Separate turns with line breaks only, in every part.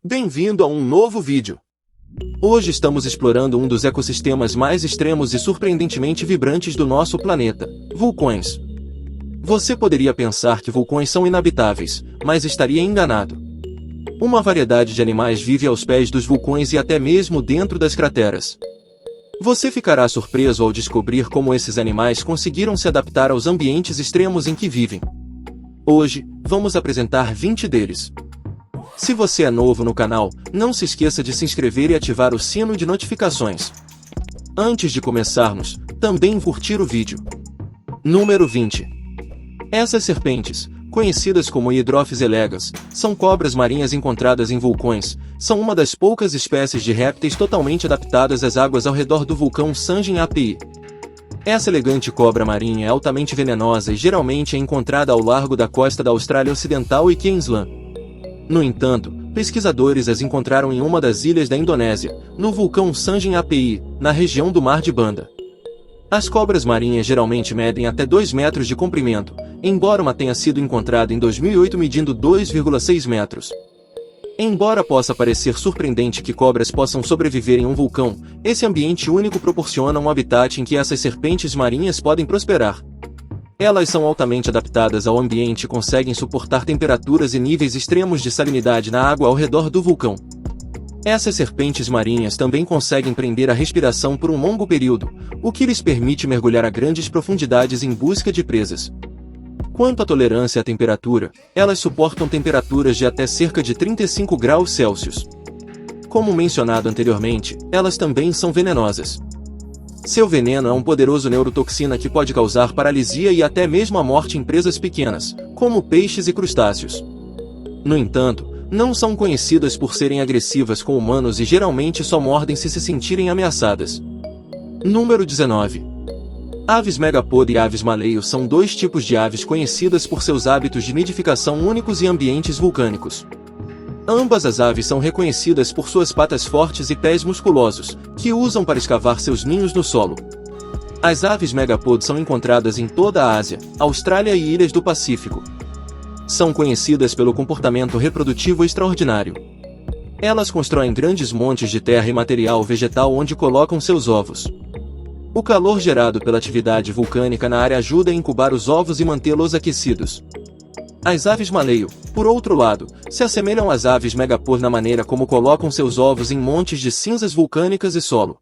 Bem-vindo a um novo vídeo. Hoje estamos explorando um dos ecossistemas mais extremos e surpreendentemente vibrantes do nosso planeta, vulcões. Você poderia pensar que vulcões são inabitáveis, mas estaria enganado. Uma variedade de animais vive aos pés dos vulcões e até mesmo dentro das crateras. Você ficará surpreso ao descobrir como esses animais conseguiram se adaptar aos ambientes extremos em que vivem. Hoje, vamos apresentar 20 deles. Se você é novo no canal, não se esqueça de se inscrever e ativar o sino de notificações. Antes de começarmos, também curtir o vídeo. Número 20. Essas serpentes, conhecidas como Hydrophis elegas, são cobras marinhas encontradas em vulcões. São uma das poucas espécies de répteis totalmente adaptadas às águas ao redor do vulcão Sanjin Api. Essa elegante cobra marinha é altamente venenosa e geralmente é encontrada ao largo da costa da Austrália Ocidental e Queensland. No entanto, pesquisadores as encontraram em uma das ilhas da Indonésia, no vulcão Sanjin Api, na região do Mar de Banda. As cobras marinhas geralmente medem até 2 metros de comprimento, embora uma tenha sido encontrada em 2008 medindo 2,6 metros. Embora possa parecer surpreendente que cobras possam sobreviver em um vulcão, esse ambiente único proporciona um habitat em que essas serpentes marinhas podem prosperar. Elas são altamente adaptadas ao ambiente e conseguem suportar temperaturas e níveis extremos de salinidade na água ao redor do vulcão. Essas serpentes marinhas também conseguem prender a respiração por um longo período, o que lhes permite mergulhar a grandes profundidades em busca de presas. Quanto à tolerância à temperatura, elas suportam temperaturas de até cerca de 35 graus Celsius. Como mencionado anteriormente, elas também são venenosas. Seu veneno é um poderoso neurotoxina que pode causar paralisia e até mesmo a morte em presas pequenas, como peixes e crustáceos. No entanto, não são conhecidas por serem agressivas com humanos e geralmente só mordem se sentirem ameaçadas. Número 19. Aves megapod e aves maleio são dois tipos de aves conhecidas por seus hábitos de nidificação únicos em ambientes vulcânicos. Ambas as aves são reconhecidas por suas patas fortes e pés musculosos, que usam para escavar seus ninhos no solo. As aves megapod são encontradas em toda a Ásia, Austrália e ilhas do Pacífico. São conhecidas pelo comportamento reprodutivo extraordinário. Elas constroem grandes montes de terra e material vegetal onde colocam seus ovos. O calor gerado pela atividade vulcânica na área ajuda a incubar os ovos e mantê-los aquecidos. As aves maleio, por outro lado, se assemelham às aves megapod na maneira como colocam seus ovos em montes de cinzas vulcânicas e solo.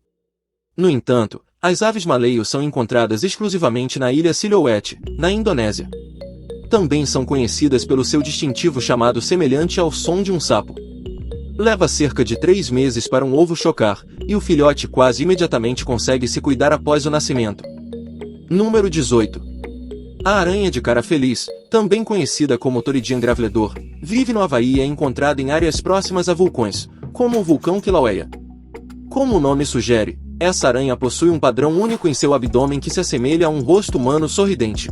No entanto, as aves maleio são encontradas exclusivamente na ilha Silhouette, na Indonésia. Também são conhecidas pelo seu distintivo chamado semelhante ao som de um sapo. Leva cerca de 3 meses para um ovo chocar, e o filhote quase imediatamente consegue se cuidar após o nascimento. Número 18. A aranha de cara feliz, também conhecida como Thoridion graveledor, vive no Havaí e é encontrada em áreas próximas a vulcões, como o vulcão Kilauea. Como o nome sugere, essa aranha possui um padrão único em seu abdômen que se assemelha a um rosto humano sorridente.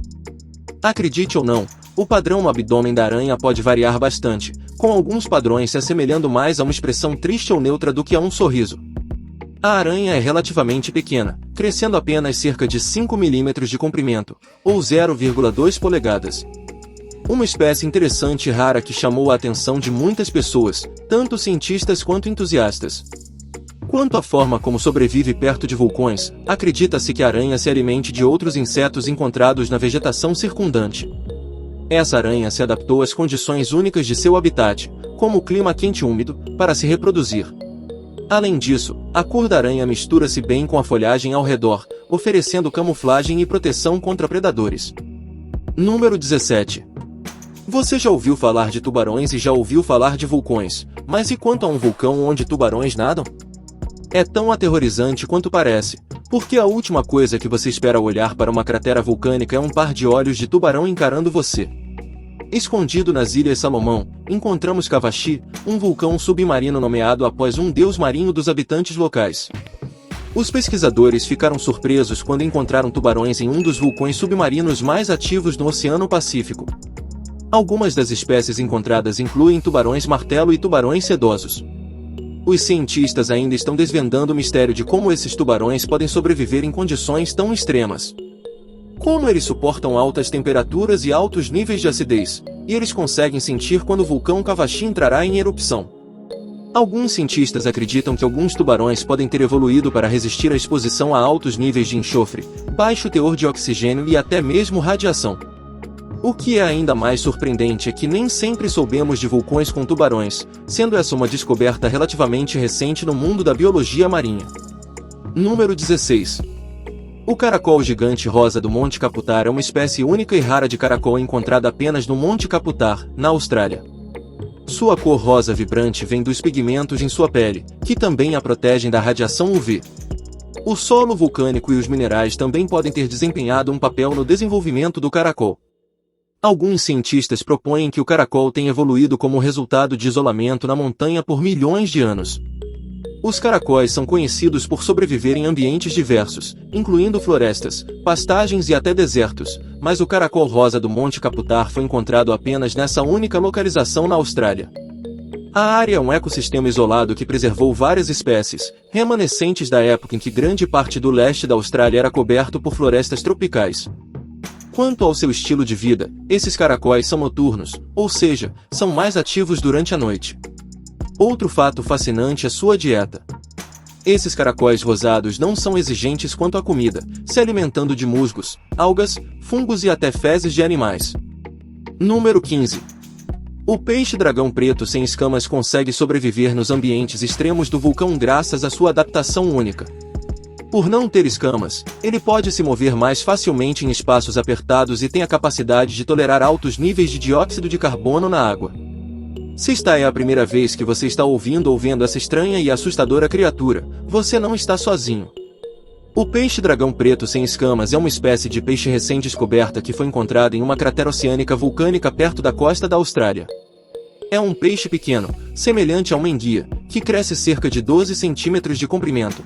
Acredite ou não, o padrão no abdômen da aranha pode variar bastante, com alguns padrões se assemelhando mais a uma expressão triste ou neutra do que a um sorriso. A aranha é relativamente pequena, crescendo apenas cerca de 5 mm de comprimento, ou 0,2 polegadas. Uma espécie interessante e rara que chamou a atenção de muitas pessoas, tanto cientistas quanto entusiastas. Quanto à forma como sobrevive perto de vulcões, acredita-se que a aranha se alimente de outros insetos encontrados na vegetação circundante. Essa aranha se adaptou às condições únicas de seu habitat, como o clima quente e úmido, para se reproduzir. Além disso, a cor da aranha mistura-se bem com a folhagem ao redor, oferecendo camuflagem e proteção contra predadores. Número 17. Você já ouviu falar de tubarões e já ouviu falar de vulcões, mas e quanto a um vulcão onde tubarões nadam? É tão aterrorizante quanto parece, porque a última coisa que você espera ao olhar para uma cratera vulcânica é um par de olhos de tubarão encarando você. Escondido nas Ilhas Salomão, encontramos Cavaxi, um vulcão submarino nomeado após um deus marinho dos habitantes locais. Os pesquisadores ficaram surpresos quando encontraram tubarões em um dos vulcões submarinos mais ativos no Oceano Pacífico. Algumas das espécies encontradas incluem tubarões martelo e tubarões sedosos. Os cientistas ainda estão desvendando o mistério de como esses tubarões podem sobreviver em condições tão extremas. Como eles suportam altas temperaturas e altos níveis de acidez, e eles conseguem sentir quando o vulcão Cavaxi entrará em erupção. Alguns cientistas acreditam que alguns tubarões podem ter evoluído para resistir à exposição a altos níveis de enxofre, baixo teor de oxigênio e até mesmo radiação. O que é ainda mais surpreendente é que nem sempre soubemos de vulcões com tubarões, sendo essa uma descoberta relativamente recente no mundo da biologia marinha. Número 16. O caracol gigante rosa do Monte Kaputar é uma espécie única e rara de caracol encontrada apenas no Monte Kaputar, na Austrália. Sua cor rosa vibrante vem dos pigmentos em sua pele, que também a protegem da radiação UV. O solo vulcânico e os minerais também podem ter desempenhado um papel no desenvolvimento do caracol. Alguns cientistas propõem que o caracol tenha evoluído como resultado de isolamento na montanha por milhões de anos. Os caracóis são conhecidos por sobreviver em ambientes diversos, incluindo florestas, pastagens e até desertos, mas o caracol rosa do Monte Kaputar foi encontrado apenas nessa única localização na Austrália. A área é um ecossistema isolado que preservou várias espécies, remanescentes da época em que grande parte do leste da Austrália era coberto por florestas tropicais. Quanto ao seu estilo de vida, esses caracóis são noturnos, ou seja, são mais ativos durante a noite. Outro fato fascinante é sua dieta. Esses caracóis rosados não são exigentes quanto à comida, se alimentando de musgos, algas, fungos e até fezes de animais. Número 15. O peixe-dragão preto sem escamas consegue sobreviver nos ambientes extremos do vulcão graças à sua adaptação única. Por não ter escamas, ele pode se mover mais facilmente em espaços apertados e tem a capacidade de tolerar altos níveis de dióxido de carbono na água. Se esta é a primeira vez que você está ouvindo ou vendo essa estranha e assustadora criatura, você não está sozinho. O peixe-dragão preto sem escamas é uma espécie de peixe recém-descoberta que foi encontrada em uma cratera oceânica vulcânica perto da costa da Austrália. É um peixe pequeno, semelhante a uma enguia, que cresce cerca de 12 centímetros de comprimento.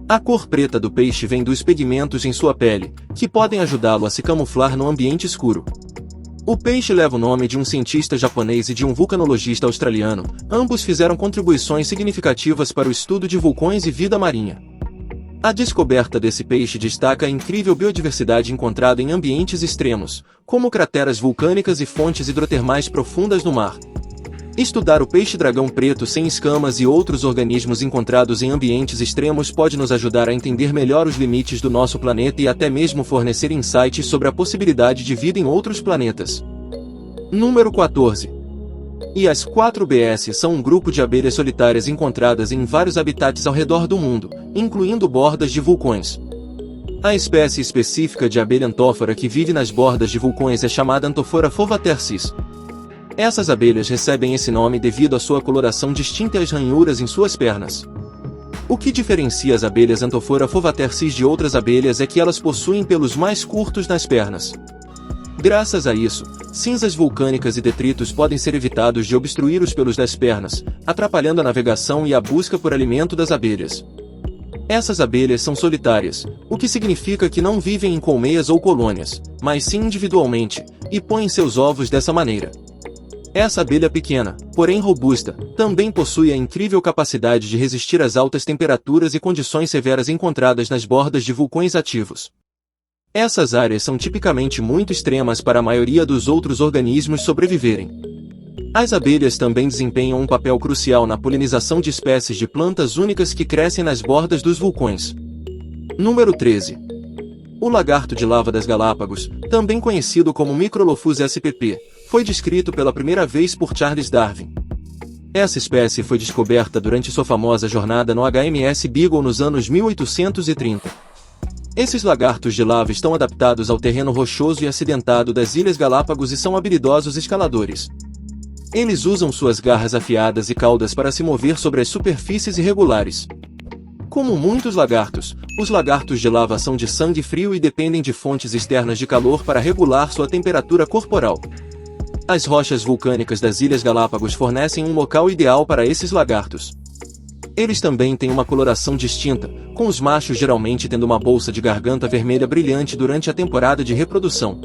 A cor preta do peixe vem dos pigmentos em sua pele, que podem ajudá-lo a se camuflar no ambiente escuro. O peixe leva o nome de um cientista japonês e de um vulcanologista australiano, ambos fizeram contribuições significativas para o estudo de vulcões e vida marinha. A descoberta desse peixe destaca a incrível biodiversidade encontrada em ambientes extremos, como crateras vulcânicas e fontes hidrotermais profundas no mar. Estudar o peixe-dragão preto sem escamas e outros organismos encontrados em ambientes extremos pode nos ajudar a entender melhor os limites do nosso planeta e até mesmo fornecer insights sobre a possibilidade de vida em outros planetas. Número 14. E as 4BS são um grupo de abelhas solitárias encontradas em vários habitats ao redor do mundo, incluindo bordas de vulcões. A espécie específica de abelha antófora que vive nas bordas de vulcões é chamada Antophora fovatercis. Essas abelhas recebem esse nome devido à sua coloração distinta e às ranhuras em suas pernas. O que diferencia as abelhas Antophora fovatercis de outras abelhas é que elas possuem pelos mais curtos nas pernas. Graças a isso, cinzas vulcânicas e detritos podem ser evitados de obstruir os pelos das pernas, atrapalhando a navegação e a busca por alimento das abelhas. Essas abelhas são solitárias, o que significa que não vivem em colmeias ou colônias, mas sim individualmente, e põem seus ovos dessa maneira. Essa abelha pequena, porém robusta, também possui a incrível capacidade de resistir às altas temperaturas e condições severas encontradas nas bordas de vulcões ativos. Essas áreas são tipicamente muito extremas para a maioria dos outros organismos sobreviverem. As abelhas também desempenham um papel crucial na polinização de espécies de plantas únicas que crescem nas bordas dos vulcões. Número 13. O lagarto de lava das Galápagos, também conhecido como Microlophus spp, foi descrito pela primeira vez por Charles Darwin. Essa espécie foi descoberta durante sua famosa jornada no HMS Beagle nos anos 1830. Esses lagartos de lava estão adaptados ao terreno rochoso e acidentado das Ilhas Galápagos e são habilidosos escaladores. Eles usam suas garras afiadas e caudas para se mover sobre as superfícies irregulares. Como muitos lagartos, os lagartos de lava são de sangue frio e dependem de fontes externas de calor para regular sua temperatura corporal. As rochas vulcânicas das Ilhas Galápagos fornecem um local ideal para esses lagartos. Eles também têm uma coloração distinta, com os machos geralmente tendo uma bolsa de garganta vermelha brilhante durante a temporada de reprodução.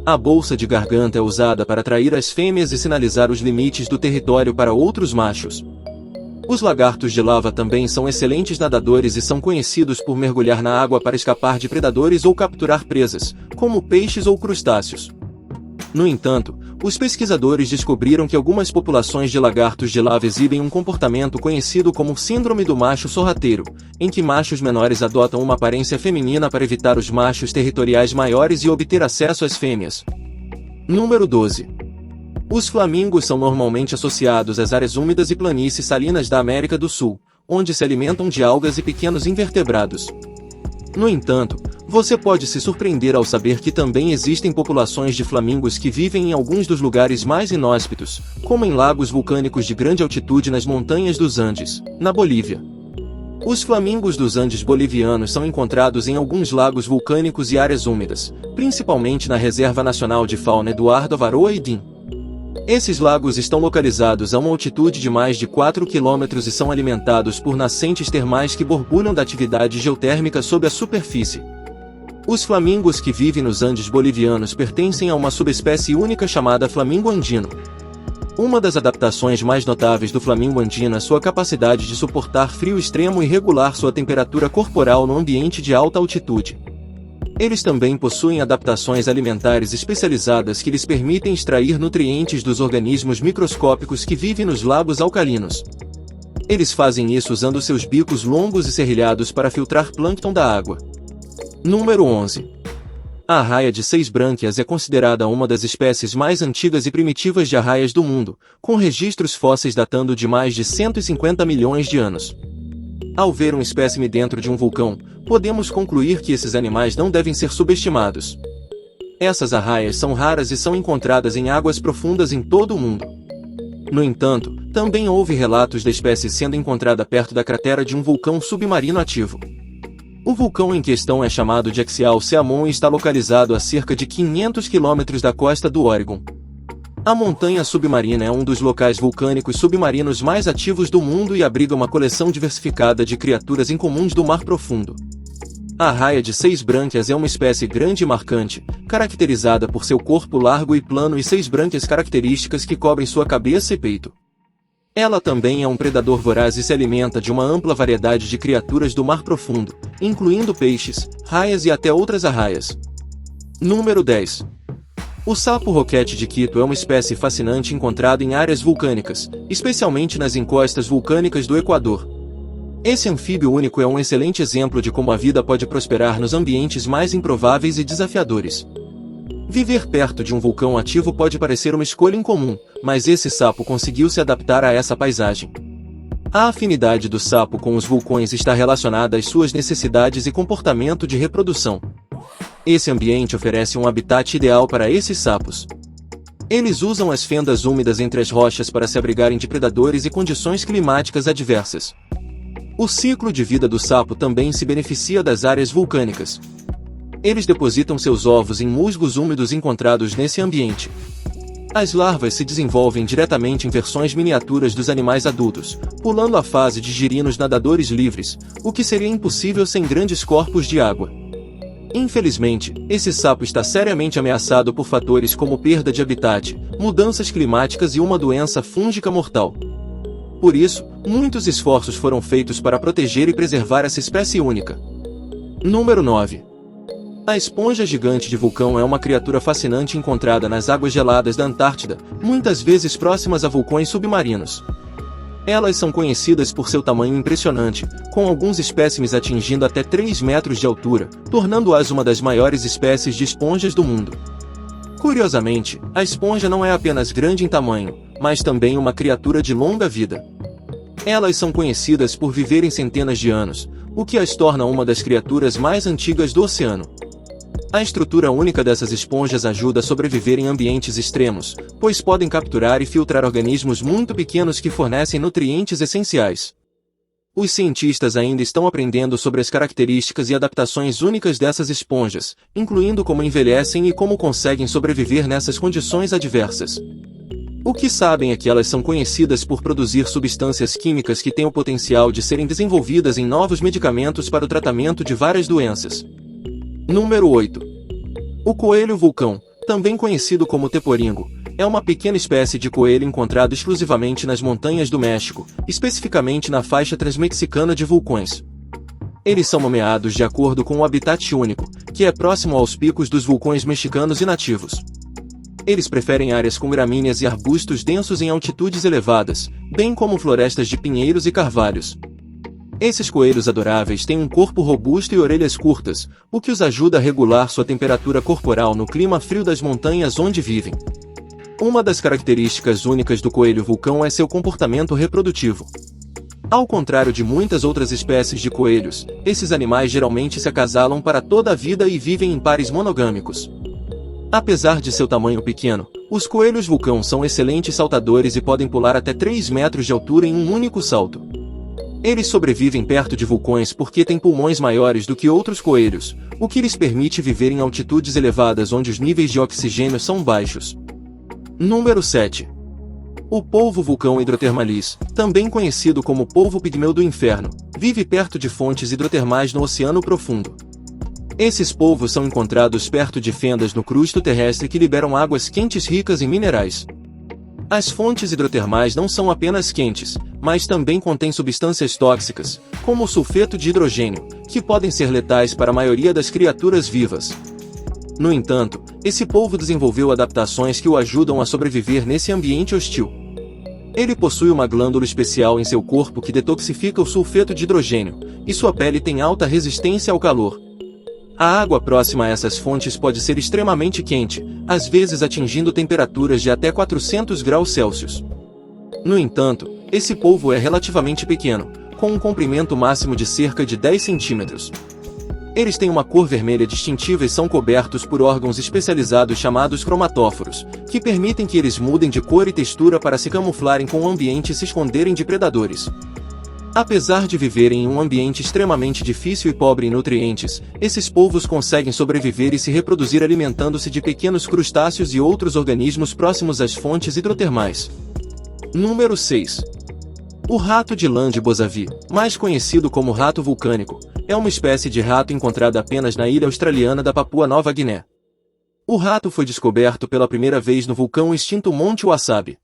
A bolsa de garganta é usada para atrair as fêmeas e sinalizar os limites do território para outros machos. Os lagartos de lava também são excelentes nadadores e são conhecidos por mergulhar na água para escapar de predadores ou capturar presas, como peixes ou crustáceos. No entanto, os pesquisadores descobriram que algumas populações de lagartos de lava exibem um comportamento conhecido como síndrome do macho sorrateiro, em que machos menores adotam uma aparência feminina para evitar os machos territoriais maiores e obter acesso às fêmeas. Número 12. Os flamingos são normalmente associados às áreas úmidas e planícies salinas da América do Sul, onde se alimentam de algas e pequenos invertebrados. No entanto, você pode se surpreender ao saber que também existem populações de flamingos que vivem em alguns dos lugares mais inóspitos, como em lagos vulcânicos de grande altitude nas montanhas dos Andes, na Bolívia. Os flamingos dos Andes bolivianos são encontrados em alguns lagos vulcânicos e áreas úmidas, principalmente na Reserva Nacional de Fauna Eduardo Avaroa e Din. Esses lagos estão localizados a uma altitude de mais de 4 km e são alimentados por nascentes termais que borbulham da atividade geotérmica sob a superfície. Os flamingos que vivem nos Andes bolivianos pertencem a uma subespécie única chamada flamingo andino. Uma das adaptações mais notáveis do flamingo andino é sua capacidade de suportar frio extremo e regular sua temperatura corporal no ambiente de alta altitude. Eles também possuem adaptações alimentares especializadas que lhes permitem extrair nutrientes dos organismos microscópicos que vivem nos lagos alcalinos. Eles fazem isso usando seus bicos longos e serrilhados para filtrar plâncton da água. Número 11. A arraia de 6 brânquias é considerada uma das espécies mais antigas e primitivas de arraias do mundo, com registros fósseis datando de mais de 150 milhões de anos. Ao ver um espécime dentro de um vulcão, podemos concluir que esses animais não devem ser subestimados. Essas arraias são raras e são encontradas em águas profundas em todo o mundo. No entanto, também houve relatos da espécie sendo encontrada perto da cratera de um vulcão submarino ativo. O vulcão em questão é chamado de Axial Seamon e está localizado a cerca de 500 km da costa do Oregon. A montanha submarina é um dos locais vulcânicos submarinos mais ativos do mundo e abriga uma coleção diversificada de criaturas incomuns do mar profundo. A arraia de 6 brânquias é uma espécie grande e marcante, caracterizada por seu corpo largo e plano e 6 brânquias características que cobrem sua cabeça e peito. Ela também é um predador voraz e se alimenta de uma ampla variedade de criaturas do mar profundo, incluindo peixes, raias e até outras arraias. Número 10. O sapo roquete de Quito é uma espécie fascinante encontrada em áreas vulcânicas, especialmente nas encostas vulcânicas do Equador. Esse anfíbio único é um excelente exemplo de como a vida pode prosperar nos ambientes mais improváveis e desafiadores. Viver perto de um vulcão ativo pode parecer uma escolha incomum, mas esse sapo conseguiu se adaptar a essa paisagem. A afinidade do sapo com os vulcões está relacionada às suas necessidades e comportamento de reprodução. Esse ambiente oferece um habitat ideal para esses sapos. Eles usam as fendas úmidas entre as rochas para se abrigarem de predadores e condições climáticas adversas. O ciclo de vida do sapo também se beneficia das áreas vulcânicas. Eles depositam seus ovos em musgos úmidos encontrados nesse ambiente. As larvas se desenvolvem diretamente em versões miniaturas dos animais adultos, pulando a fase de girinos nadadores livres, o que seria impossível sem grandes corpos de água. Infelizmente, esse sapo está seriamente ameaçado por fatores como perda de habitat, mudanças climáticas e uma doença fúngica mortal. Por isso, muitos esforços foram feitos para proteger e preservar essa espécie única. Número 9. A esponja gigante de vulcão é uma criatura fascinante encontrada nas águas geladas da Antártida, muitas vezes próximas a vulcões submarinos. Elas são conhecidas por seu tamanho impressionante, com alguns espécimes atingindo até 3 metros de altura, tornando-as uma das maiores espécies de esponjas do mundo. Curiosamente, a esponja não é apenas grande em tamanho, mas também uma criatura de longa vida. Elas são conhecidas por viverem centenas de anos, o que as torna uma das criaturas mais antigas do oceano. A estrutura única dessas esponjas ajuda a sobreviver em ambientes extremos, pois podem capturar e filtrar organismos muito pequenos que fornecem nutrientes essenciais. Os cientistas ainda estão aprendendo sobre as características e adaptações únicas dessas esponjas, incluindo como envelhecem e como conseguem sobreviver nessas condições adversas. O que sabem é que elas são conhecidas por produzir substâncias químicas que têm o potencial de serem desenvolvidas em novos medicamentos para o tratamento de várias doenças. Número 8. O coelho vulcão, também conhecido como teporingo, é uma pequena espécie de coelho encontrado exclusivamente nas montanhas do México, especificamente na faixa transmexicana de vulcões. Eles são nomeados de acordo com o habitat único, que é próximo aos picos dos vulcões mexicanos inativos. Eles preferem áreas com gramíneas e arbustos densos em altitudes elevadas, bem como florestas de pinheiros e carvalhos. Esses coelhos adoráveis têm um corpo robusto e orelhas curtas, o que os ajuda a regular sua temperatura corporal no clima frio das montanhas onde vivem. Uma das características únicas do coelho vulcão é seu comportamento reprodutivo. Ao contrário de muitas outras espécies de coelhos, esses animais geralmente se acasalam para toda a vida e vivem em pares monogâmicos. Apesar de seu tamanho pequeno, os coelhos vulcão são excelentes saltadores e podem pular até 3 metros de altura em um único salto. Eles sobrevivem perto de vulcões porque têm pulmões maiores do que outros coelhos, o que lhes permite viver em altitudes elevadas onde os níveis de oxigênio são baixos. Número 7. O polvo vulcão hidrotermalis, também conhecido como polvo pigmeu do inferno, vive perto de fontes hidrotermais no oceano profundo. Esses polvos são encontrados perto de fendas no crusto terrestre que liberam águas quentes ricas em minerais. As fontes hidrotermais não são apenas quentes, mas também contêm substâncias tóxicas, como o sulfeto de hidrogênio, que podem ser letais para a maioria das criaturas vivas. No entanto, esse polvo desenvolveu adaptações que o ajudam a sobreviver nesse ambiente hostil. Ele possui uma glândula especial em seu corpo que detoxifica o sulfeto de hidrogênio, e sua pele tem alta resistência ao calor. A água próxima a essas fontes pode ser extremamente quente, às vezes atingindo temperaturas de até 400 graus Celsius. No entanto, esse polvo é relativamente pequeno, com um comprimento máximo de cerca de 10 centímetros. Eles têm uma cor vermelha distintiva e são cobertos por órgãos especializados chamados cromatóforos, que permitem que eles mudem de cor e textura para se camuflarem com o ambiente e se esconderem de predadores. Apesar de viverem em um ambiente extremamente difícil e pobre em nutrientes, esses polvos conseguem sobreviver e se reproduzir alimentando-se de pequenos crustáceos e outros organismos próximos às fontes hidrotermais. Número 6. O rato de lã de Bozavi, mais conhecido como rato vulcânico, é uma espécie de rato encontrada apenas na ilha australiana da Papua Nova Guiné. O rato foi descoberto pela primeira vez no vulcão extinto Monte Wasabi.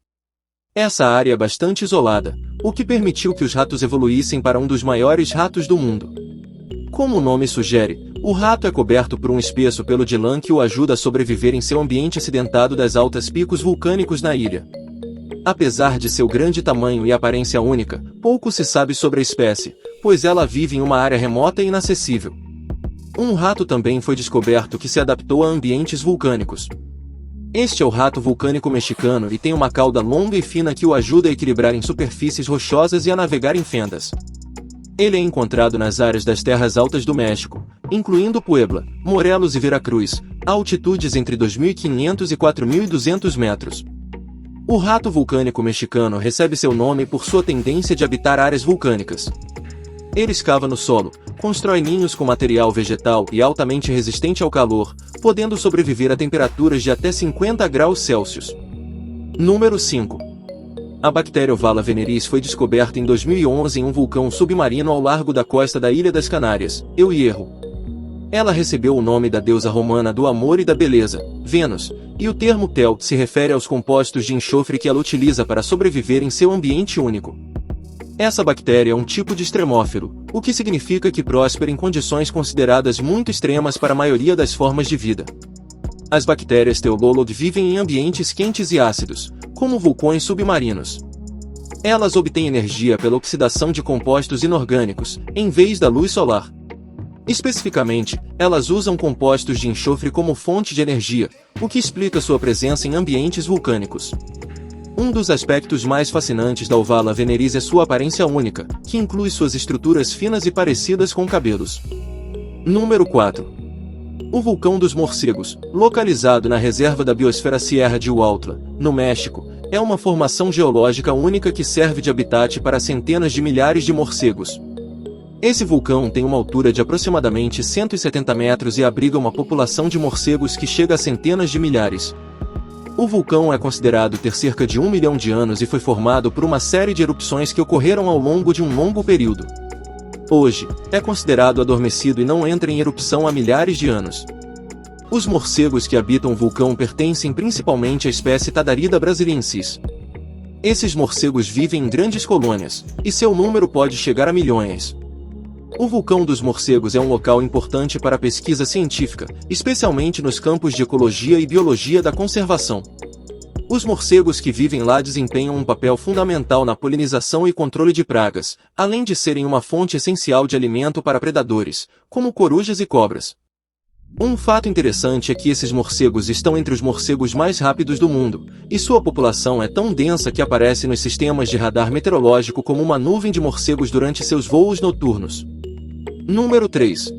Essa área é bastante isolada, o que permitiu que os ratos evoluíssem para um dos maiores ratos do mundo. Como o nome sugere, o rato é coberto por um espesso pelo de lã que o ajuda a sobreviver em seu ambiente acidentado das altas picos vulcânicos na ilha. Apesar de seu grande tamanho e aparência única, pouco se sabe sobre a espécie, pois ela vive em uma área remota e inacessível. Um rato também foi descoberto que se adaptou a ambientes vulcânicos. Este é o rato vulcânico mexicano e tem uma cauda longa e fina que o ajuda a equilibrar em superfícies rochosas e a navegar em fendas. Ele é encontrado nas áreas das terras altas do México, incluindo Puebla, Morelos e Veracruz, a altitudes entre 2.500 e 4.200 metros. O rato vulcânico mexicano recebe seu nome por sua tendência de habitar áreas vulcânicas. Ele escava no solo, constrói ninhos com material vegetal e altamente resistente ao calor, podendo sobreviver a temperaturas de até 50 graus Celsius. Número 5. A bactéria Ovala veneris foi descoberta em 2011 em um vulcão submarino ao largo da costa da Ilha das Canárias, El Hierro. Ela recebeu o nome da deusa romana do amor e da beleza, Vênus, e o termo tel se refere aos compostos de enxofre que ela utiliza para sobreviver em seu ambiente único. Essa bactéria é um tipo de extremófilo, o que significa que próspera em condições consideradas muito extremas para a maioria das formas de vida. As bactérias Theololod vivem em ambientes quentes e ácidos, como vulcões submarinos. Elas obtêm energia pela oxidação de compostos inorgânicos, em vez da luz solar. Especificamente, elas usam compostos de enxofre como fonte de energia, o que explica sua presença em ambientes vulcânicos. Um dos aspectos mais fascinantes da Ovala veneris é sua aparência única, que inclui suas estruturas finas e parecidas com cabelos. Número 4. O vulcão dos morcegos, localizado na reserva da biosfera Sierra de Huautla, no México, é uma formação geológica única que serve de habitat para centenas de milhares de morcegos. Esse vulcão tem uma altura de aproximadamente 170 metros e abriga uma população de morcegos que chega a centenas de milhares. O vulcão é considerado ter cerca de 1 milhão de anos e foi formado por uma série de erupções que ocorreram ao longo de um longo período. Hoje, é considerado adormecido e não entra em erupção há milhares de anos. Os morcegos que habitam o vulcão pertencem principalmente à espécie Tadarida brasiliensis. Esses morcegos vivem em grandes colônias, e seu número pode chegar a milhões. O vulcão dos morcegos é um local importante para a pesquisa científica, especialmente nos campos de ecologia e biologia da conservação. Os morcegos que vivem lá desempenham um papel fundamental na polinização e controle de pragas, além de serem uma fonte essencial de alimento para predadores, como corujas e cobras. Um fato interessante é que esses morcegos estão entre os morcegos mais rápidos do mundo, e sua população é tão densa que aparece nos sistemas de radar meteorológico como uma nuvem de morcegos durante seus voos noturnos. Número 3.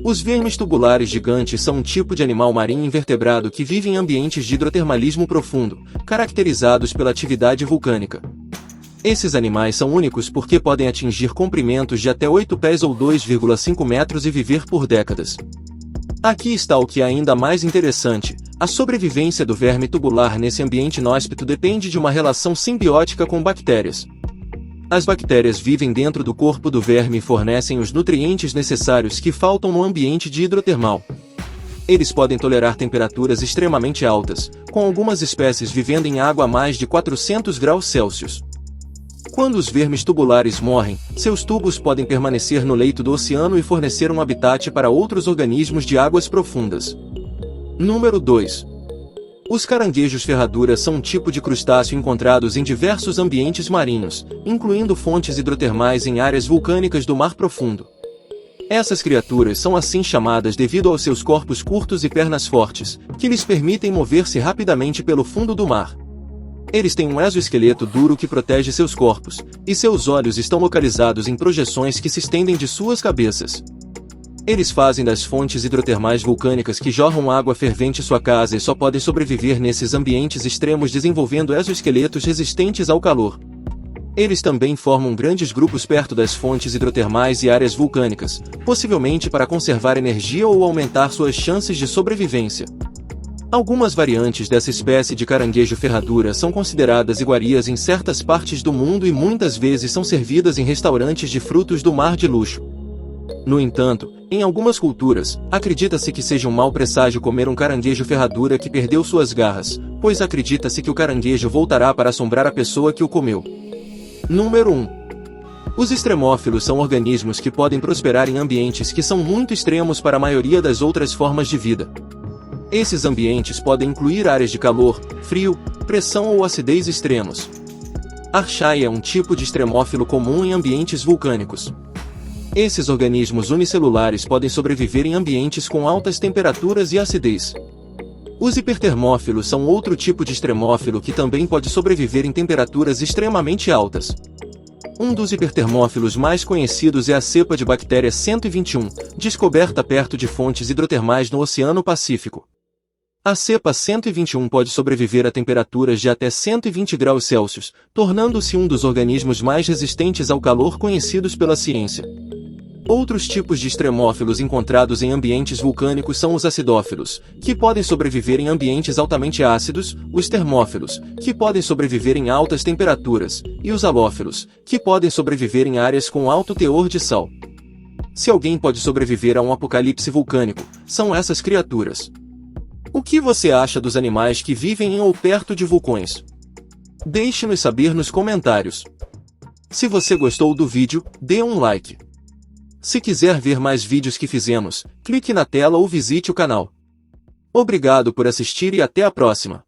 Os vermes tubulares gigantes são um tipo de animal marinho invertebrado que vive em ambientes de hidrotermalismo profundo, caracterizados pela atividade vulcânica. Esses animais são únicos porque podem atingir comprimentos de até 8 pés ou 2,5 metros e viver por décadas. Aqui está o que é ainda mais interessante: a sobrevivência do verme tubular nesse ambiente inóspito depende de uma relação simbiótica com bactérias. As bactérias vivem dentro do corpo do verme e fornecem os nutrientes necessários que faltam no ambiente de hidrotermal. Eles podem tolerar temperaturas extremamente altas, com algumas espécies vivendo em água a mais de 400 graus Celsius. Quando os vermes tubulares morrem, seus tubos podem permanecer no leito do oceano e fornecer um habitat para outros organismos de águas profundas. Número 2. Os caranguejos ferradura são um tipo de crustáceo encontrados em diversos ambientes marinhos, incluindo fontes hidrotermais em áreas vulcânicas do mar profundo. Essas criaturas são assim chamadas devido aos seus corpos curtos e pernas fortes, que lhes permitem mover-se rapidamente pelo fundo do mar. Eles têm um exoesqueleto duro que protege seus corpos, e seus olhos estão localizados em projeções que se estendem de suas cabeças. Eles fazem das fontes hidrotermais vulcânicas que jorram água fervente sua casa e só podem sobreviver nesses ambientes extremos desenvolvendo exoesqueletos resistentes ao calor. Eles também formam grandes grupos perto das fontes hidrotermais e áreas vulcânicas, possivelmente para conservar energia ou aumentar suas chances de sobrevivência. Algumas variantes dessa espécie de caranguejo ferradura são consideradas iguarias em certas partes do mundo e muitas vezes são servidas em restaurantes de frutos do mar de luxo. No entanto, em algumas culturas, acredita-se que seja um mau presságio comer um caranguejo ferradura que perdeu suas garras, pois acredita-se que o caranguejo voltará para assombrar a pessoa que o comeu. Número 1. Os extremófilos são organismos que podem prosperar em ambientes que são muito extremos para a maioria das outras formas de vida. Esses ambientes podem incluir áreas de calor, frio, pressão ou acidez extremos. Archaea é um tipo de extremófilo comum em ambientes vulcânicos. Esses organismos unicelulares podem sobreviver em ambientes com altas temperaturas e acidez. Os hipertermófilos são outro tipo de extremófilo que também pode sobreviver em temperaturas extremamente altas. Um dos hipertermófilos mais conhecidos é a cepa de bactéria 121, descoberta perto de fontes hidrotermais no Oceano Pacífico. A cepa 121 pode sobreviver a temperaturas de até 120 graus Celsius, tornando-se um dos organismos mais resistentes ao calor conhecidos pela ciência. Outros tipos de extremófilos encontrados em ambientes vulcânicos são os acidófilos, que podem sobreviver em ambientes altamente ácidos, os termófilos, que podem sobreviver em altas temperaturas, e os halófilos, que podem sobreviver em áreas com alto teor de sal. Se alguém pode sobreviver a um apocalipse vulcânico, são essas criaturas. O que você acha dos animais que vivem em ou perto de vulcões? Deixe-nos saber nos comentários. Se você gostou do vídeo, dê um like. Se quiser ver mais vídeos que fizemos, clique na tela ou visite o canal. Obrigado por assistir e até a próxima.